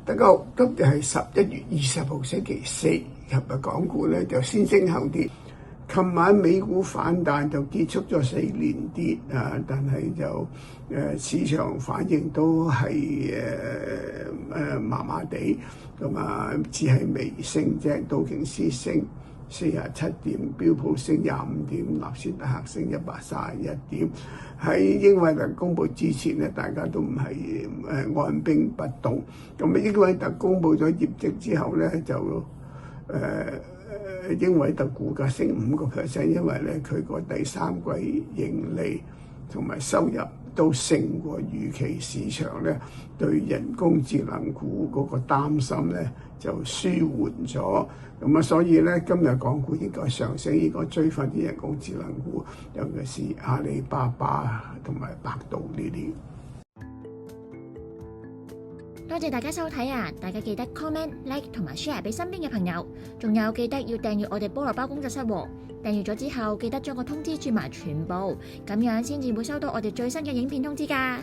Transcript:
大家好，今日係11月20號星期四，今日港股咧就先升後跌。琴晚美股反彈就結束咗4連跌但係就市場反應都係麻麻地，咁只係微升啫。道瓊斯升47點，標普升25點，納斯達克升131點。喺英偉達公佈之前咧，大家都唔係按兵不動。咁英偉達公佈咗業績之後咧，就英偉達股價升5%，因為咧佢個第三季盈利同埋收入都勝過預期，市場咧對人工智能股嗰個擔心咧就舒緩咗，咁所以咧今日港股應該上升，應該追翻啲人工智能股，尤其是阿里巴巴同埋百度呢啲。多謝大家收睇啊！大家記得 comment、like 同埋 share 俾身邊嘅朋友，仲有記得要訂閱我哋菠蘿包工作室喎。訂閱咗之後，記得將個通知轉埋全部，咁樣先至會收到我哋最新嘅影片通知㗎。